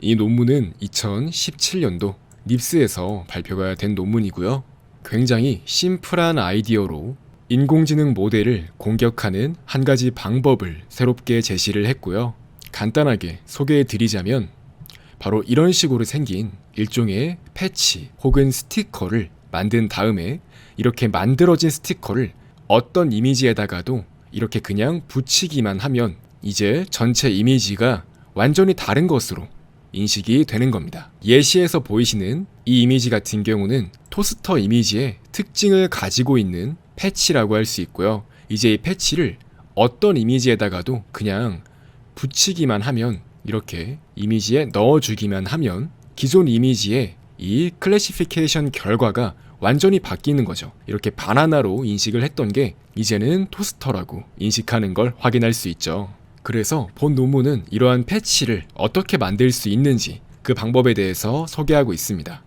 이 논문은 2017년도 닙스에서 발표가 된 논문이고요. 굉장히 심플한 아이디어로 인공지능 모델을 공격하는 한 가지 방법을 새롭게 제시를 했고요. 간단하게 소개해 드리자면 바로 이런 식으로 생긴 일종의 패치 혹은 스티커를 만든 다음에 이렇게 만들어진 스티커를 어떤 이미지에다가도 이렇게 그냥 붙이기만 하면 이제 전체 이미지가 완전히 다른 것으로 인식이 되는 겁니다. 예시에서 보이시는 이 이미지 같은 경우는 토스터 이미지의 특징을 가지고 있는 패치라고 할 수 있고요. 이제 이 패치를 어떤 이미지에다가도 그냥 붙이기만 하면 이렇게 이미지에 넣어주기만 하면 기존 이미지의 이 클래시피케이션 결과가 완전히 바뀌는 거죠. 이렇게 바나나로 인식을 했던 게 이제는 토스터라고 인식하는 걸 확인할 수 있죠. 그래서 본 논문은 이러한 패치를 어떻게 만들 수 있는지 그 방법에 대해서 소개하고 있습니다.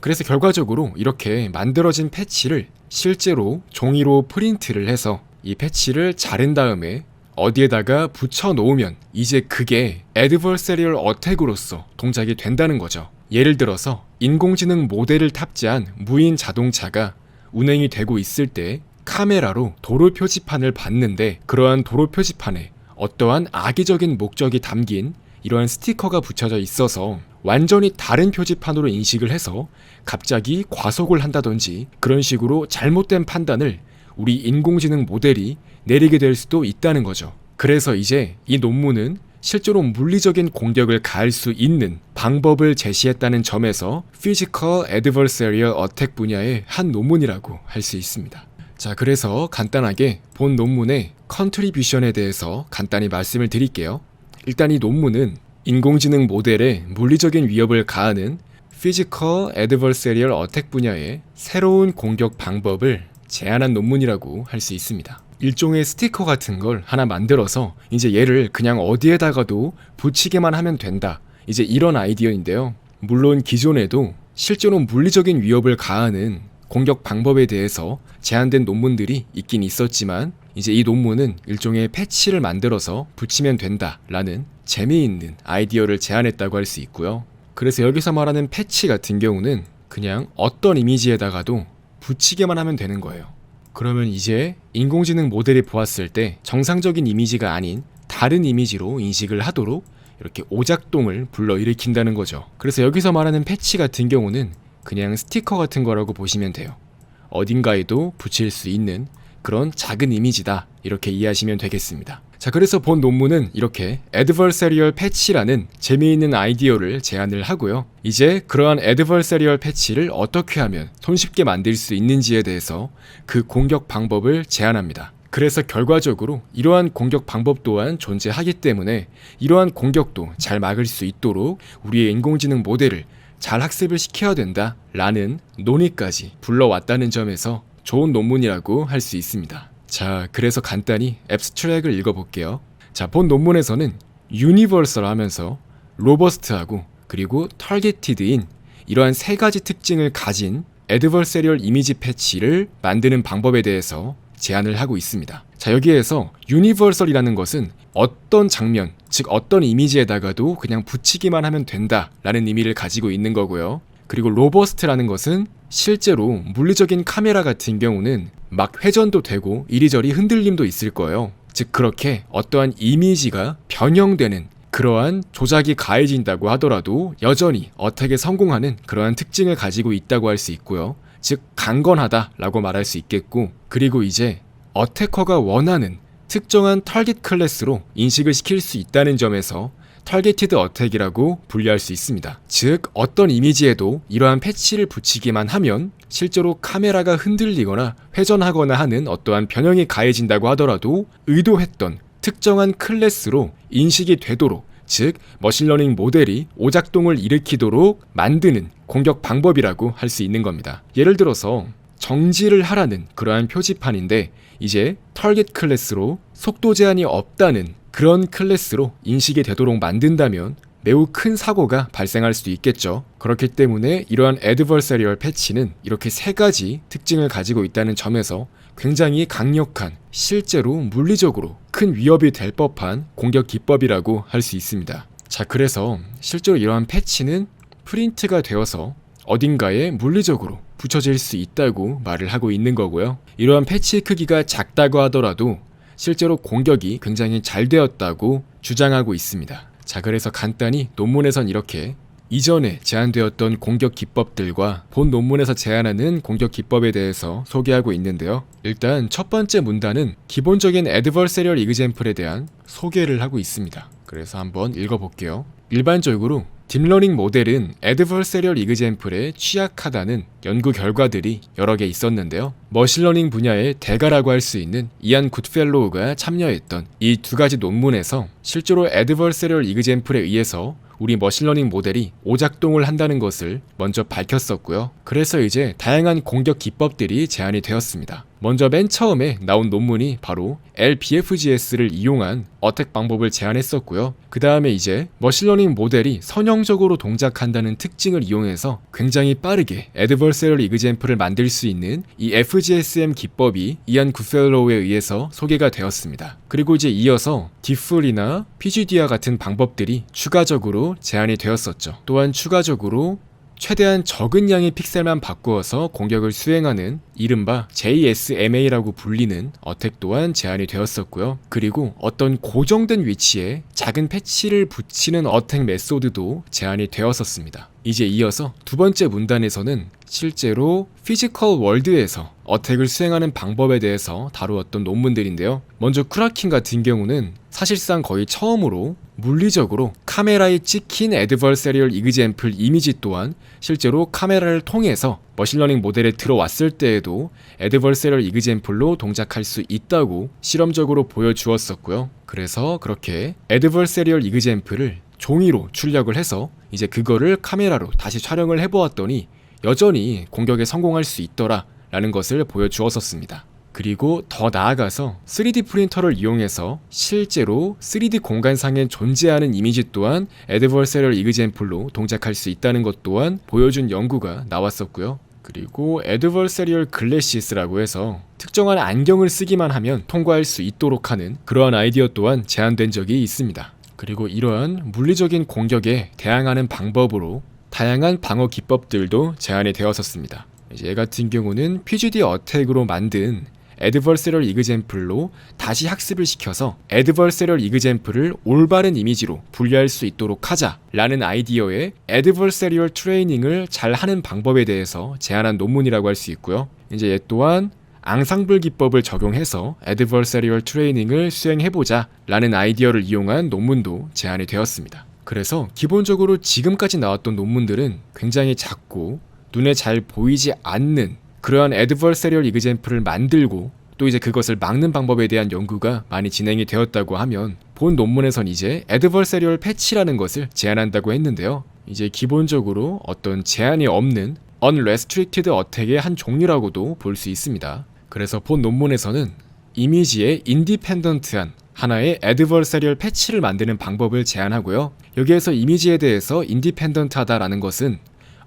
그래서 결과적으로 이렇게 만들어진 패치를 실제로 종이로 프린트를 해서 이 패치를 자른 다음에 어디에다가 붙여 놓으면 이제 그게 adversarial attack으로서 동작이 된다는 거죠. 예를 들어서 인공지능 모델을 탑재한 무인 자동차가 운행이 되고 있을 때 카메라로 도로 표지판을 봤는데 그러한 도로 표지판에 어떠한 악의적인 목적이 담긴 이러한 스티커가 붙여져 있어서 완전히 다른 표지판으로 인식을 해서 갑자기 과속을 한다든지 그런 식으로 잘못된 판단을 우리 인공지능 모델이 내리게 될 수도 있다는 거죠. 그래서 이제 이 논문은 실제로 물리적인 공격을 가할 수 있는 방법을 제시했다는 점에서 Physical Adversarial Attack 분야의 한 논문이라고 할 수 있습니다. 자, 그래서 간단하게 본 논문의 컨트리뷰션에 대해서 간단히 말씀을 드릴게요. 일단 이 논문은 인공지능 모델에 물리적인 위협을 가하는 Physical Adversarial Attack 분야의 새로운 공격 방법을 제안한 논문이라고 할 수 있습니다. 일종의 스티커 같은 걸 하나 만들어서 이제 얘를 그냥 어디에다가도 붙이게만 하면 된다. 이제 이런 아이디어인데요. 물론 기존에도 실제로 물리적인 위협을 가하는 공격 방법에 대해서 제안된 논문들이 있긴 있었지만 이제 이 논문은 일종의 패치를 만들어서 붙이면 된다라는 재미있는 아이디어를 제안했다고 할 수 있고요. 그래서 여기서 말하는 패치 같은 경우는 그냥 어떤 이미지에다가도 붙이게만 하면 되는 거예요. 그러면 이제 인공지능 모델이 보았을 때 정상적인 이미지가 아닌 다른 이미지로 인식을 하도록 이렇게 오작동을 불러일으킨다는 거죠. 그래서 여기서 말하는 패치 같은 경우는 그냥 스티커 같은 거라고 보시면 돼요. 어딘가에도 붙일 수 있는 그런 작은 이미지다, 이렇게 이해하시면 되겠습니다. 자, 그래서 본 논문은 이렇게 adversarial 패치라는 재미있는 아이디어를 제안을 하고요. 이제 그러한 adversarial 패치를 어떻게 하면 손쉽게 만들 수 있는지에 대해서 그 공격 방법을 제안합니다. 그래서 결과적으로 이러한 공격 방법 또한 존재하기 때문에 이러한 공격도 잘 막을 수 있도록 우리의 인공지능 모델을 잘 학습을 시켜야 된다라는 논의까지 불러왔다는 점에서 좋은 논문이라고 할 수 있습니다. 자, 그래서 간단히 앱스트랙을 읽어볼게요. 자, 본 논문에서는 유니버설 하면서 로버스트하고 그리고 타겟티드인 이러한 세 가지 특징을 가진 애드버서리얼 이미지 패치를 만드는 방법에 대해서 제안을 하고 있습니다. 자, 여기에서 유니버설이라는 것은 어떤 장면, 즉 어떤 이미지에다가도 그냥 붙이기만 하면 된다라는 의미를 가지고 있는 거고요. 그리고 로버스트라는 것은 실제로 물리적인 카메라 같은 경우는 막 회전도 되고 이리저리 흔들림도 있을 거예요. 즉 그렇게 어떠한 이미지가 변형되는 그러한 조작이 가해진다고 하더라도 여전히 어택에 성공하는 그러한 특징을 가지고 있다고 할 수 있고요. 즉 강건하다라고 말할 수 있겠고, 그리고 이제 어태커가 원하는 특정한 타겟 클래스로 인식을 시킬 수 있다는 점에서 타겟티드 어택이라고 분류할 수 있습니다. 즉 어떤 이미지에도 이러한 패치를 붙이기만 하면 실제로 카메라가 흔들리거나 회전하거나 하는 어떠한 변형이 가해진다고 하더라도 의도했던 특정한 클래스로 인식이 되도록, 즉 머신러닝 모델이 오작동을 일으키도록 만드는 공격 방법이라고 할 수 있는 겁니다. 예를 들어서 정지를 하라는 그러한 표지판인데 이제 타겟 클래스로 속도 제한이 없다는 그런 클래스로 인식이 되도록 만든다면 매우 큰 사고가 발생할 수도 있겠죠. 그렇기 때문에 이러한 애드버서리얼 패치는 이렇게 세 가지 특징을 가지고 있다는 점에서 굉장히 강력한, 실제로 물리적으로 큰 위협이 될 법한 공격 기법이라고 할 수 있습니다. 자, 그래서 실제로 이러한 패치는 프린트가 되어서 어딘가에 물리적으로 붙여질 수 있다고 말을 하고 있는 거고요. 이러한 패치의 크기가 작다고 하더라도 실제로 공격이 굉장히 잘 되었다고 주장하고 있습니다. 자, 그래서 간단히 논문에선 이렇게 이전에 제안되었던 공격 기법들과 본 논문에서 제안하는 공격 기법에 대해서 소개하고 있는데요. 일단 첫 번째 문단은 기본적인 adversarial example에 대한 소개를 하고 있습니다. 그래서 한번 읽어볼게요. 일반적으로 딥러닝 모델은 adversarial example에 취약하다는 연구 결과들이 여러 개 있었는데요. 머신러닝 분야의 대가라고 할 수 있는 이안 굿펠로우가 참여했던 이 두 가지 논문에서 실제로 adversarial example에 의해서 우리 머신러닝 모델이 오작동을 한다는 것을 먼저 밝혔었고요. 그래서 이제 다양한 공격 기법들이 제안이 되었습니다. 먼저 맨 처음에 나온 논문이 바로 LBFGS를 이용한 어택 방법을 제안했었고요. 그 다음에 이제 머신러닝 모델이 선형적으로 동작한다는 특징을 이용해서 굉장히 빠르게 adversarial example을 만들 수 있는 이 FGSM 기법이 이안 굿펠로우에 의해서 소개가 되었습니다. 그리고 이제 이어서 디플이나 PGD와 같은 방법들이 추가적으로 제안이 되었었죠. 또한 추가적으로 최대한 적은 양의 픽셀만 바꾸어서 공격을 수행하는 이른바 JSMA라고 불리는 어택 또한 제안이 되었었고요. 그리고 어떤 고정된 위치에 작은 패치를 붙이는 어택 메소드도 제안이 되었었습니다. 이제 이어서 두 번째 문단에서는 실제로 피지컬 월드에서 어택을 수행하는 방법에 대해서 다루었던 논문들인데요. 먼저 크라킹 같은 경우는 사실상 거의 처음으로 물리적으로 카메라에 찍힌 adversarial example 이미지 또한 실제로 카메라를 통해서 머신러닝 모델에 들어왔을 때에도 adversarial example로 동작할 수 있다고 실험적으로 보여주었었고요. 그래서 그렇게 adversarial example을 종이로 출력을 해서 이제 그거를 카메라로 다시 촬영을 해보았더니 여전히 공격에 성공할 수 있더라 라는 것을 보여주었었습니다. 그리고 더 나아가서 3D 프린터를 이용해서 실제로 3D 공간상에 존재하는 이미지 또한 adversarial example로 동작할 수 있다는 것 또한 보여준 연구가 나왔었고요. 그리고 adversarial glasses라고 해서 특정한 안경을 쓰기만 하면 통과할 수 있도록 하는 그러한 아이디어 또한 제안된 적이 있습니다. 그리고 이러한 물리적인 공격에 대항하는 방법으로 다양한 방어 기법들도 제안이 되었었습니다. 이제 얘 같은 경우는 PGD 어택으로 만든 adversarial example로 다시 학습을 시켜서 adversarial example을 올바른 이미지로 분리할 수 있도록 하자라는 아이디어의 adversarial training을 잘 하는 방법에 대해서 제안한 논문이라고 할 수 있고요. 이제 얘 또한 앙상블 기법을 적용해서 adversarial training을 수행해보자 라는 아이디어를 이용한 논문도 제안이 되었습니다. 그래서 기본적으로 지금까지 나왔던 논문들은 굉장히 작고 눈에 잘 보이지 않는 그러한 adversarial example을 만들고 또 이제 그것을 막는 방법에 대한 연구가 많이 진행이 되었다고 하면 본 논문에선 이제 adversarial 패치라는 것을 제안한다고 했는데요. 이제 기본적으로 어떤 제한이 없는 unrestricted 어택의 한 종류라고도 볼 수 있습니다. 그래서 본 논문에서는 이미지에 인디펜던트한 하나의 adversarial 패치를 만드는 방법을 제안하고요. 여기에서 이미지에 대해서 인디펜던트하다라는 것은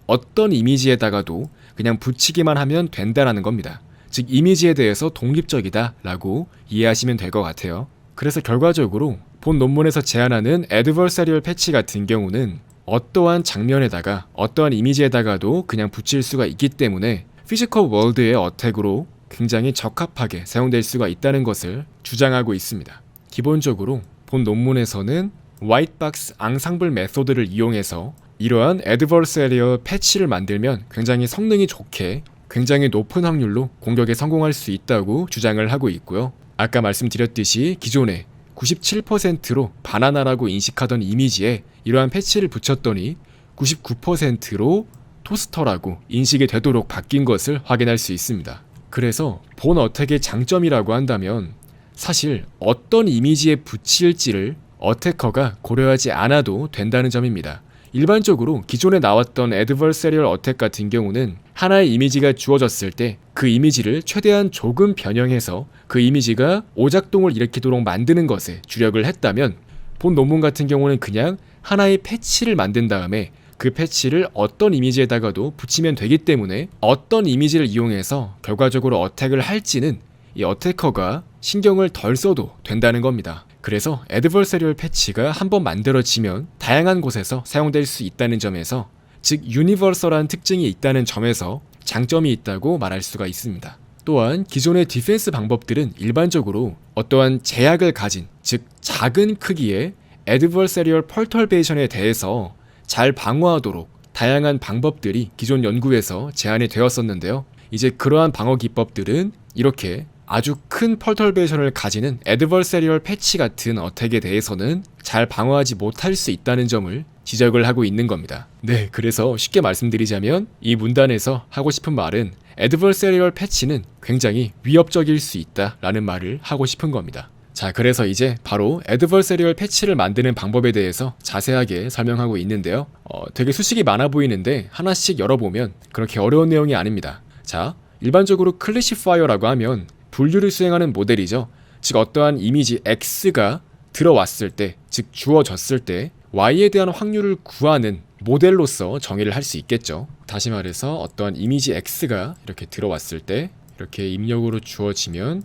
어떤 이미지에다가도 그냥 붙이기만 하면 된다라는 겁니다. 즉 이미지에 대해서 독립적이다 라고 이해하시면 될 것 같아요. 그래서 결과적으로 본 논문에서 제안하는 adversarial 패치 같은 경우는 어떠한 장면에다가 어떠한 이미지에다가도 그냥 붙일 수가 있기 때문에 피지컬 월드의 어택으로 굉장히 적합하게 사용될 수가 있다는 것을 주장하고 있습니다. 기본적으로 본 논문에서는 화이트박스 앙상블 메소드를 이용해서 이러한 adversarial 패치를 만들면 굉장히 성능이 좋게 굉장히 높은 확률로 공격에 성공할 수 있다고 주장을 하고 있고요. 아까 말씀드렸듯이 기존에 97%로 바나나라고 인식하던 이미지에 이러한 패치를 붙였더니 99%로 토스터라고 인식이 되도록 바뀐 것을 확인할 수 있습니다. 그래서 본 어택의 장점이라고 한다면 사실 어떤 이미지에 붙일지를 어태커가 고려하지 않아도 된다는 점입니다. 일반적으로 기존에 나왔던 adversarial 어택 같은 경우는 하나의 이미지가 주어졌을 때 그 이미지를 최대한 조금 변형해서 그 이미지가 오작동을 일으키도록 만드는 것에 주력을 했다면 본 논문 같은 경우는 그냥 하나의 패치를 만든 다음에 그 패치를 어떤 이미지에다가도 붙이면 되기 때문에 어떤 이미지를 이용해서 결과적으로 어택을 할지는 이 어태커가 신경을 덜 써도 된다는 겁니다. 그래서 adversarial 패치가 한번 만들어지면 다양한 곳에서 사용될 수 있다는 점에서, 즉 유니버설한 특징이 있다는 점에서 장점이 있다고 말할 수가 있습니다. 또한 기존의 디펜스 방법들은 일반적으로 어떠한 제약을 가진, 즉 작은 크기의 adversarial perturbation에 대해서 잘 방어하도록 다양한 방법들이 기존 연구에서 제안이 되었었는데요. 이제 그러한 방어 기법들은 이렇게 아주 큰 perturbation을 가지는 adversarial 패치 같은 어택에 대해서는 잘 방어하지 못할 수 있다는 점을 지적을 하고 있는 겁니다. 네, 그래서 쉽게 말씀드리자면 이 문단에서 하고 싶은 말은 adversarial 패치는 굉장히 위협적일 수 있다라는 말을 하고 싶은 겁니다. 자, 그래서 이제 바로 adversarial 패치를 만드는 방법에 대해서 자세하게 설명하고 있는데요. 되게 수식이 많아 보이는데 하나씩 열어보면 그렇게 어려운 내용이 아닙니다. 자, 일반적으로 클래시파이어라고 하면 분류를 수행하는 모델이죠. 즉 어떠한 이미지 X가 들어왔을 때, 즉 주어졌을 때 Y에 대한 확률을 구하는 모델로서 정의를 할 수 있겠죠. 다시 말해서 어떠한 이미지 X가 이렇게 들어왔을 때 이렇게 입력으로 주어지면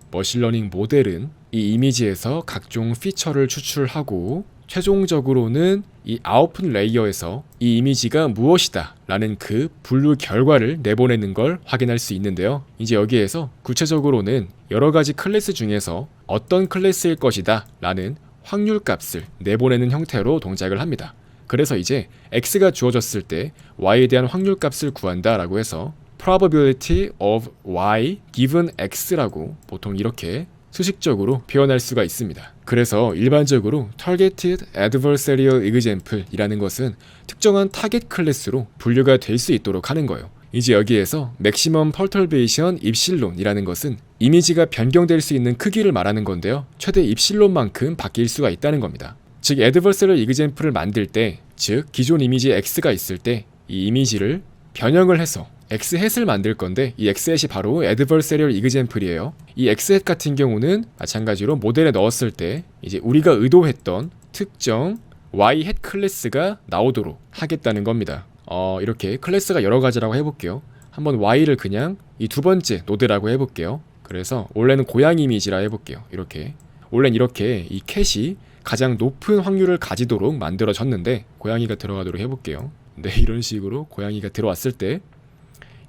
머신러닝 모델은 이 이미지에서 각종 피처를 추출하고 최종적으로는 이 아웃풋 레이어에서 이 이미지가 무엇이다 라는 그 분류 결과를 내보내는 걸 확인할 수 있는데요. 이제 여기에서 구체적으로는 여러가지 클래스 중에서 어떤 클래스일 것이다 라는 확률 값을 내보내는 형태로 동작을 합니다. 그래서 이제 X가 주어졌을 때 Y에 대한 확률 값을 구한다 라고 해서 probability of Y given X라고 보통 이렇게 수식적으로 표현할 수가 있습니다. 그래서 일반적으로 targeted adversarial example 이라는 것은 특정한 타겟 클래스로 분류가 될 수 있도록 하는 거예요. 이제 여기에서 maximum perturbation 이라는 것은 이미지가 변경될 수 있는 크기를 말하는 건데요. 최대 입실론만큼 바뀔 수가 있다는 겁니다. 즉 adversarial example을 만들 때, 즉 기존 이미지 X가 있을 때 이 이미지를 변형을 해서 X햇을 만들 건데 이 X햇이 바로 adversarial example이에요. 이 X햇 같은 경우는 마찬가지로 모델에 넣었을 때 이제 우리가 의도했던 특정 Y햇 클래스가 나오도록 하겠다는 겁니다. 이렇게 클래스가 여러 가지라고 해볼게요. 한번 Y를 그냥 이 두 번째 노드라고 해볼게요. 그래서 원래는 고양이 이미지라 해볼게요. 이렇게 원래는 이렇게 이 캣이 가장 높은 확률을 가지도록 만들어졌는데 고양이가 들어가도록 해볼게요. 네, 이런 식으로 고양이가 들어왔을 때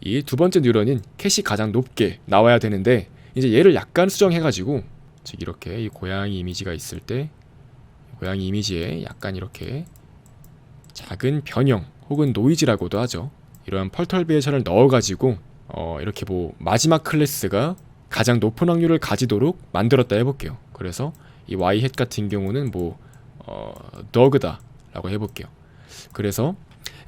이 두 번째 뉴런인 캣이 가장 높게 나와야 되는데 이제 얘를 약간 수정해가지고, 즉 이렇게 이 고양이 이미지가 있을 때 고양이 이미지에 약간 이렇게 작은 변형 혹은 노이즈라고도 하죠. 이러한 펄터베이션을 넣어가지고 이렇게 뭐 마지막 클래스가 가장 높은 확률을 가지도록 만들었다 해볼게요. 그래서 이 Y햇 같은 경우는 뭐 dog다 라고 해볼게요. 그래서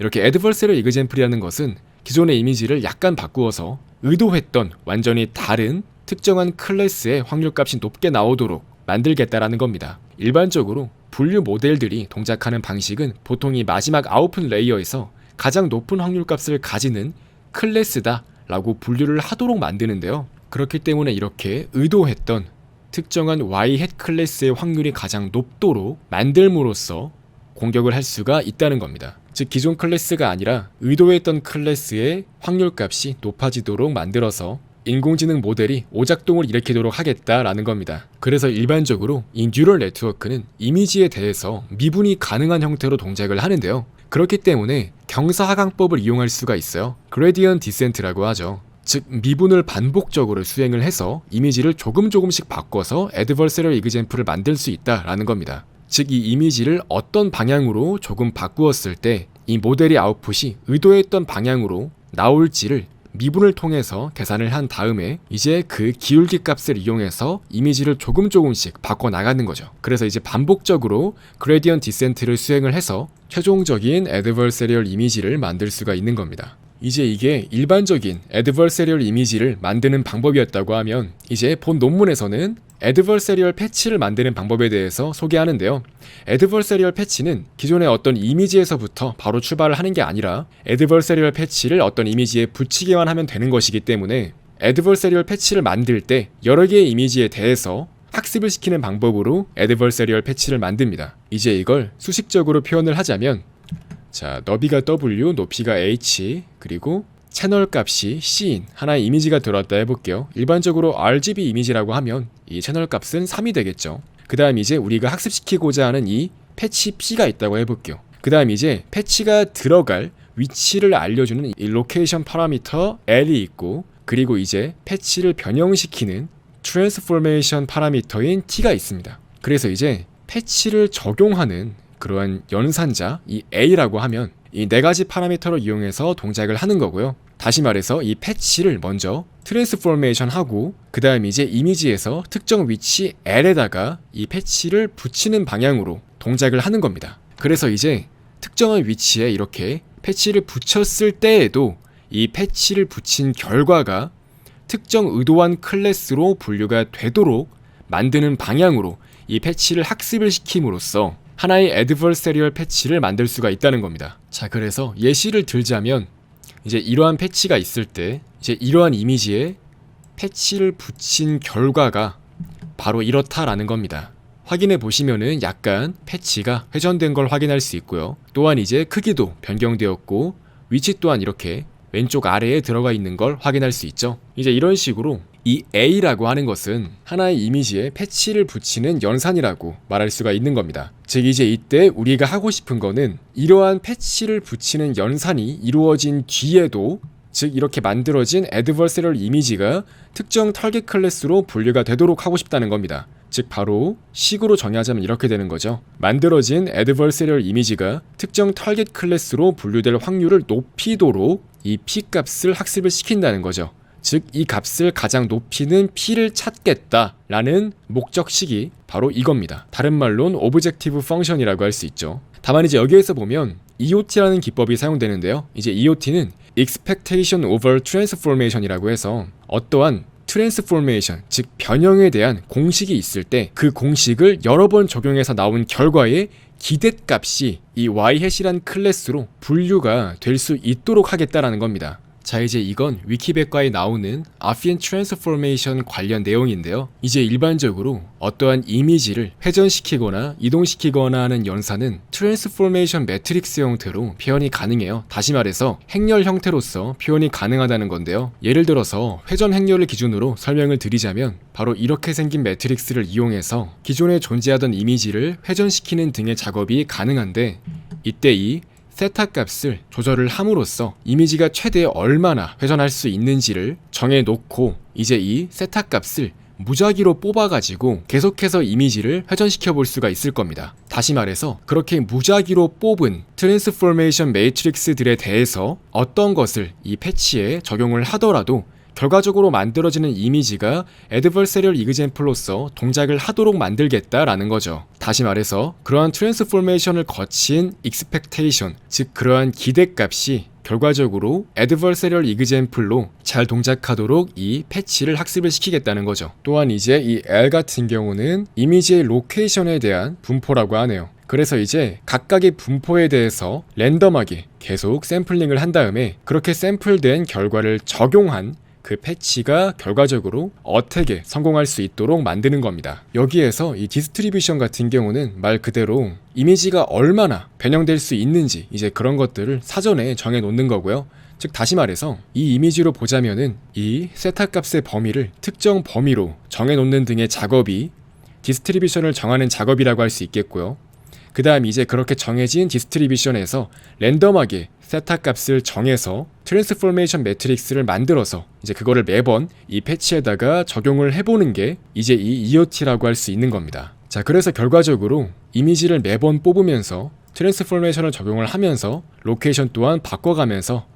이렇게 adversarial example이라는 것은 기존의 이미지를 약간 바꾸어서 의도했던 완전히 다른 특정한 클래스의 확률값이 높게 나오도록 만들겠다라는 겁니다. 일반적으로 분류 모델들이 동작하는 방식은 보통 이 마지막 아웃풋 레이어에서 가장 높은 확률값을 가지는 클래스다 라고 분류를 하도록 만드는데요. 그렇기 때문에 이렇게 의도했던 특정한 Y햇 클래스의 확률이 가장 높도록 만들므로써 공격을 할 수가 있다는 겁니다. 즉 기존 클래스가 아니라 의도했던 클래스의 확률값이 높아지도록 만들어서 인공지능 모델이 오작동을 일으키도록 하겠다라는 겁니다. 그래서 일반적으로 이 뉴럴 네트워크는 이미지에 대해서 미분이 가능한 형태로 동작을 하는데요. 그렇기 때문에 경사하강법을 이용할 수가 있어요. 그레디언트 디센트라고 하죠. 즉 미분을 반복적으로 수행을 해서 이미지를 조금씩 바꿔서 adversarial example을 만들 수 있다라는 겁니다. 즉 이 이미지를 어떤 방향으로 조금 바꾸었을 때 이 모델의 아웃풋이 의도했던 방향으로 나올지를 미분을 통해서 계산을 한 다음에 이제 그 기울기 값을 이용해서 이미지를 조금씩 바꿔 나가는 거죠. 그래서 이제 반복적으로 그레디언트 디센트를 수행을 해서 최종적인 adversarial 이미지를 만들 수가 있는 겁니다. 이제 이게 일반적인 adversarial 이미지를 만드는 방법이었다고 하면 이제 본 논문에서는 adversarial 패치를 만드는 방법에 대해서 소개하는데요. adversarial 패치는 기존의 어떤 이미지에서부터 바로 출발을 하는 게 아니라 adversarial 패치를 어떤 이미지에 붙이기만 하면 되는 것이기 때문에 adversarial 패치를 만들 때 여러 개의 이미지에 대해서 학습을 시키는 방법으로 adversarial 패치를 만듭니다. 이제 이걸 수식적으로 표현을 하자면 자, 너비가 W, 높이가 H, 그리고 채널 값이 C인 하나의 이미지가 들어왔다 해볼게요. 일반적으로 RGB 이미지라고 하면 이 채널 값은 3이 되겠죠. 그 다음 이제 우리가 학습시키고자 하는 이 패치 P가 있다고 해볼게요. 그 다음 이제 패치가 들어갈 위치를 알려주는 이 로케이션 파라미터 L이 있고, 그리고 이제 패치를 변형시키는 트랜스포메이션 파라미터인 T가 있습니다. 그래서 이제 패치를 적용하는 그러한 연산자 이 A라고 하면 이 네 가지 파라미터를 이용해서 동작을 하는 거고요. 다시 말해서 이 패치를 먼저 트랜스포메이션 하고, 그 다음 이제 이미지에서 특정 위치 L에다가 이 패치를 붙이는 방향으로 동작을 하는 겁니다. 그래서 이제 특정한 위치에 이렇게 패치를 붙였을 때에도 이 패치를 붙인 결과가 특정 의도한 클래스로 분류가 되도록 만드는 방향으로 이 패치를 학습을 시킴으로써 하나의 애드버서리얼 패치를 만들 수가 있다는 겁니다. 자, 그래서 예시를 들자면 이제 이러한 패치가 있을 때 이제 이러한 이미지에 패치를 붙인 결과가 바로 이렇다라는 겁니다. 확인해 보시면은 약간 패치가 회전된 걸 확인할 수 있고요. 또한 이제 크기도 변경되었고 위치 또한 이렇게 왼쪽 아래에 들어가 있는 걸 확인할 수 있죠. 이제 이런 식으로 이 A라고 하는 것은 하나의 이미지에 패치를 붙이는 연산이라고 말할 수가 있는 겁니다. 즉 이제 이때 우리가 하고 싶은 거는 이러한 패치를 붙이는 연산이 이루어진 뒤에도, 즉 이렇게 만들어진 애드버서리얼 이미지가 특정 타겟 클래스로 분류가 되도록 하고 싶다는 겁니다. 즉 바로 식으로 정의하자면 이렇게 되는 거죠. 만들어진 애드버서리얼 이미지가 특정 타겟 클래스로 분류될 확률을 높이도록 이 P 값을 학습을 시킨다는 거죠. 즉 이 값을 가장 높이는 P를 찾겠다라는 목적식이 바로 이겁니다. 다른 말로는 오브젝티브 펑션이라고 할 수 있죠. 다만 이제 여기에서 보면 EOT라는 기법이 사용되는데요. 이제 EOT는 Expectation over Transformation이라고 해서 어떠한 트랜스포메이션, 즉 변형에 대한 공식이 있을 때 그 공식을 여러 번 적용해서 나온 결과의 기대값이 이 y-란 클래스로 분류가 될 수 있도록 하겠다라는 겁니다. 자, 이제 이건 위키백과에 나오는 Affine Transformation 관련 내용인데요. 이제 일반적으로 어떠한 이미지를 회전시키거나 이동시키거나 하는 연산은 트랜스포메이션 매트릭스 형태로 표현이 가능해요. 다시 말해서 행렬 형태로서 표현이 가능하다는 건데요. 예를 들어서 회전 행렬을 기준으로 설명을 드리자면 바로 이렇게 생긴 매트릭스를 이용해서 기존에 존재하던 이미지를 회전시키는 등의 작업이 가능한데, 이때 이 세타 값을 조절을 함으로써 이미지가 최대 얼마나 회전할 수 있는지를 정해놓고 이제 이 세타 값을 무작위로 뽑아가지고 계속해서 이미지를 회전시켜 볼 수가 있을 겁니다. 다시 말해서 그렇게 무작위로 뽑은 트랜스포메이션 매트릭스들에 대해서 어떤 것을 이 패치에 적용을 하더라도 결과적으로 만들어지는 이미지가 애드버서리얼 이그젬플로서 동작을 하도록 만들겠다라는 거죠. 다시 말해서 그러한 트랜스포메이션을 거친 익스펙테이션, 즉 그러한 기대값이 결과적으로 애드버서리얼 이그젬플로 잘 동작하도록 이 패치를 학습을 시키겠다는 거죠. 또한 이제 이 L 같은 경우는 이미지의 로케이션에 대한 분포라고 하네요. 그래서 이제 각각의 분포에 대해서 랜덤하게 계속 샘플링을 한 다음에 그렇게 샘플된 결과를 적용한 그 패치가 결과적으로 어택에 성공할 수 있도록 만드는 겁니다. 여기에서 이 디스트리뷰션 같은 경우는 말 그대로 이미지가 얼마나 변형될 수 있는지 이제 그런 것들을 사전에 정해 놓는 거고요. 즉 다시 말해서 이 이미지로 보자면은 이 세타 값의 범위를 특정 범위로 정해 놓는 등의 작업이 디스트리뷰션을 정하는 작업이라고 할 수 있겠고요. 그 다음 이제 그렇게 정해진 디스트리뷰션에서 랜덤하게 세타 값을 정해서 트랜스포메이션 매트릭스를 만들어서 이제 그거를 매번 이 패치에다가 적용을 해보는 게 이제 이 EOT라고 할 수 있는 겁니다. 자, 그래서 결과적으로 이미지를 매번 뽑으면서 트랜스포메이션을 적용을 하면서 로케이션 또한 바꿔가면서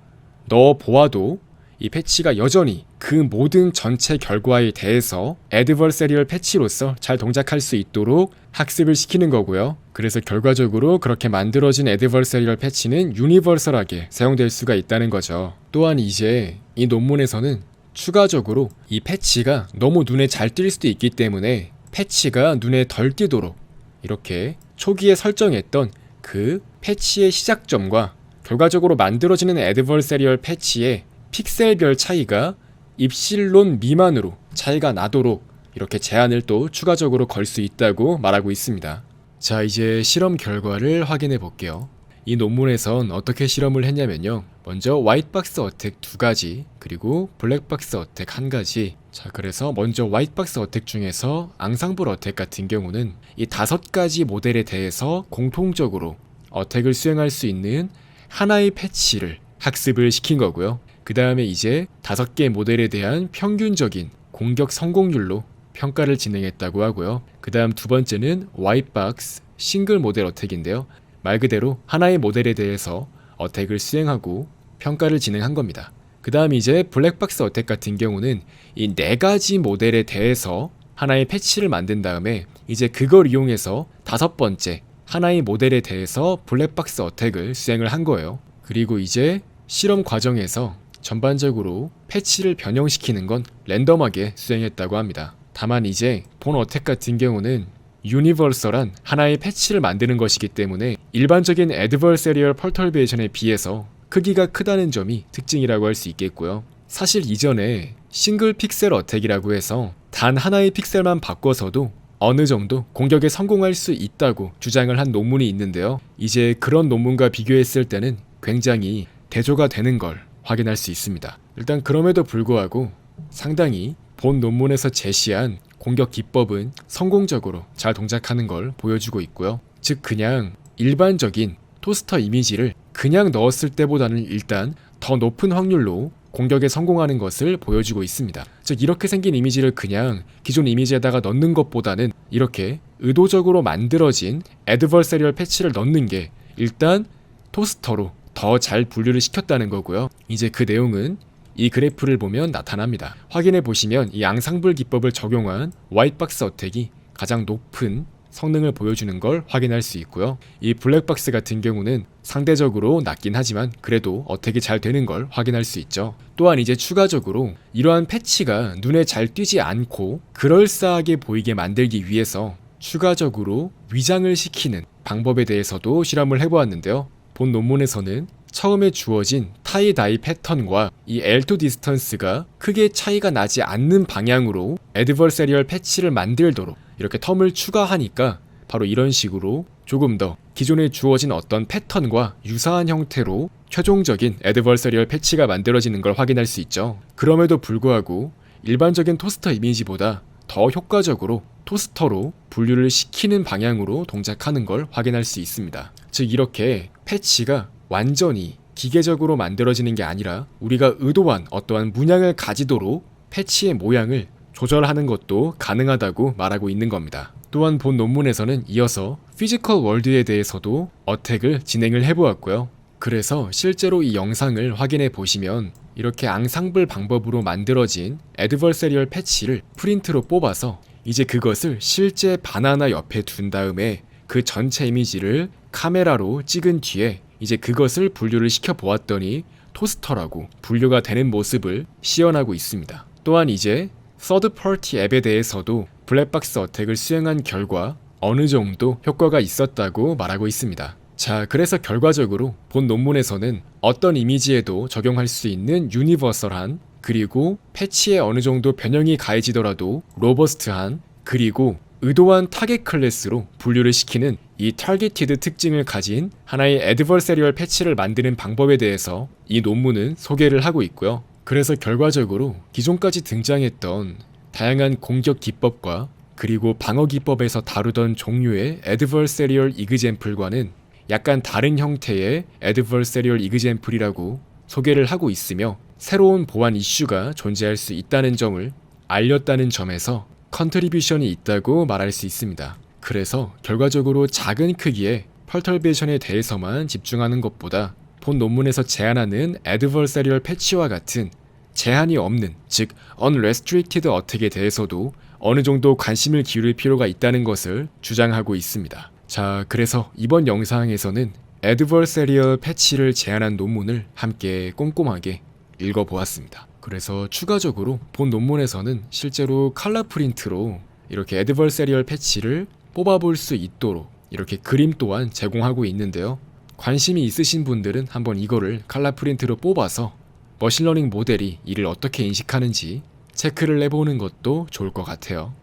넣어 보아도 이 패치가 여전히 그 모든 전체 결과에 대해서 애드버서리얼 패치로서 잘 동작할 수 있도록 학습을 시키는 거고요. 그래서 결과적으로 그렇게 만들어진 애드버서리얼 패치는 유니버설하게 사용될 수가 있다는 거죠. 또한 이제 이 논문에서는 추가적으로 이 패치가 너무 눈에 잘 띌 수도 있기 때문에 패치가 눈에 덜 띄도록 이렇게 초기에 설정했던 그 패치의 시작점과 결과적으로 만들어지는 애드버서리얼 패치의 픽셀별 차이가 입실론 미만으로 차이가 나도록 이렇게 제한을 또 추가적으로 걸 수 있다고 말하고 있습니다. 자, 이제 실험 결과를 확인해 볼게요. 이 논문에선 어떻게 실험을 했냐면요. 먼저 화이트박스 어택 2가지, 그리고 블랙박스 어택 1가지. 자, 그래서 먼저 화이트박스 어택 중에서 앙상블 어택 같은 경우는 이 5가지 모델에 대해서 공통적으로 어택을 수행할 수 있는 하나의 패치를 학습을 시킨 거고요. 그 다음에 이제 5개 모델에 대한 평균적인 공격 성공률로 평가를 진행했다고 하고요. 그 다음 두 번째는 화이트박스 싱글 모델 어택인데요. 말 그대로 하나의 모델에 대해서 어택을 수행하고 평가를 진행한 겁니다. 그 다음 이제 블랙박스 어택 같은 경우는 이 4가지 모델에 대해서 하나의 패치를 만든 다음에 이제 그걸 이용해서 5번째 하나의 모델에 대해서 블랙박스 어택을 수행을 한 거예요. 그리고 이제 실험 과정에서 전반적으로 패치를 변형시키는 건 랜덤하게 수행했다고 합니다. 다만 이제 본 어택 같은 경우는 유니버설한 하나의 패치를 만드는 것이기 때문에 일반적인 애드버서리얼 펄터베이션에 비해서 크기가 크다는 점이 특징이라고 할 수 있겠고요. 사실 이전에 싱글 픽셀 어택이라고 해서 단 하나의 픽셀만 바꿔서도 어느 정도 공격에 성공할 수 있다고 주장을 한 논문이 있는데요. 이제 그런 논문과 비교했을 때는 굉장히 대조가 되는 걸 확인할 수 있습니다. 일단 그럼에도 불구하고 상당히 본 논문에서 제시한 공격 기법은 성공적으로 잘 동작하는 걸 보여주고 있고요. 즉 그냥 일반적인 토스터 이미지를 그냥 넣었을 때보다는 일단 더 높은 확률로 공격에 성공하는 것을 보여주고 있습니다. 즉 이렇게 생긴 이미지를 그냥 기존 이미지에다가 넣는 것보다는 이렇게 의도적으로 만들어진 애드버서리얼 패치를 넣는 게 일단 토스터로 더 잘 분류를 시켰다는 거고요. 이제 그 내용은 이 그래프를 보면 나타납니다. 확인해 보시면 이 앙상블 기법을 적용한 화이트박스 어택이 가장 높은 성능을 보여주는 걸 확인할 수 있고요. 이 블랙박스 같은 경우는 상대적으로 낮긴 하지만 그래도 어택이 잘 되는 걸 확인할 수 있죠. 또한 이제 추가적으로 이러한 패치가 눈에 잘 띄지 않고 그럴싸하게 보이게 만들기 위해서 추가적으로 위장을 시키는 방법에 대해서도 실험을 해보았는데요. 본 논문에서는 처음에 주어진 타이다이 패턴과 이 L2 디스턴스가 크게 차이가 나지 않는 방향으로 애드버서리얼 패치를 만들도록 이렇게 텀을 추가하니까 바로 이런 식으로 조금 더 기존에 주어진 어떤 패턴과 유사한 형태로 최종적인 애드버서리얼 패치가 만들어지는 걸 확인할 수 있죠. 그럼에도 불구하고 일반적인 토스터 이미지보다 더 효과적으로 토스터로 분류를 시키는 방향으로 동작하는 걸 확인할 수 있습니다. 즉 이렇게 패치가 완전히 기계적으로 만들어지는 게 아니라 우리가 의도한 어떠한 문양을 가지도록 패치의 모양을 조절하는 것도 가능하다고 말하고 있는 겁니다. 또한 본 논문에서는 이어서 피지컬 월드에 대해서도 어택을 진행을 해보았고요. 그래서 실제로 이 영상을 확인해 보시면 이렇게 앙상블 방법으로 만들어진 애드버서리얼 패치를 프린트로 뽑아서 이제 그것을 실제 바나나 옆에 둔 다음에 그 전체 이미지를 카메라로 찍은 뒤에 이제 그것을 분류를 시켜 보았더니 토스터라고 분류가 되는 모습을 시연하고 있습니다. 또한 이제 서드 파티 앱에 대해서도 블랙박스 어택을 수행한 결과 어느 정도 효과가 있었다고 말하고 있습니다. 자, 그래서 결과적으로 본 논문에서는 어떤 이미지에도 적용할 수 있는 유니버설한, 그리고 패치에 어느 정도 변형이 가해지더라도 로버스트한, 그리고 의도한 타겟 클래스로 분류를 시키는 이 타겟티드 특징을 가진 하나의 애드버서리얼 패치를 만드는 방법에 대해서 이 논문은 소개를 하고 있고요. 그래서 결과적으로 기존까지 등장했던 다양한 공격 기법과 그리고 방어 기법에서 다루던 종류의 애드버서리얼 이그젬플과는 약간 다른 형태의 애드버서리얼 이그젬플이라고 소개를 하고 있으며 새로운 보안 이슈가 존재할 수 있다는 점을 알렸다는 점에서 컨트리뷰션이 있다고 말할 수 있습니다. 그래서 결과적으로 작은 크기의 펄터베이션에 대해서만 집중하는 것보다 본 논문에서 제안하는 애드버서리얼 패치와 같은 제한이 없는, 즉 unrestricted 어택에 대해서도 어느 정도 관심을 기울일 필요가 있다는 것을 주장하고 있습니다. 자, 그래서 이번 영상에서는 애드버서리얼 패치를 제안한 논문을 함께 꼼꼼하게 읽어보았습니다. 그래서 추가적으로 본 논문에서는 실제로 컬러 프린트로 이렇게 애드버서리얼 패치를 뽑아볼 수 있도록 이렇게 그림 또한 제공하고 있는데요. 관심이 있으신 분들은 한번 이거를 컬러 프린트로 뽑아서 머신러닝 모델이 이를 어떻게 인식하는지 체크를 해보는 것도 좋을 것 같아요.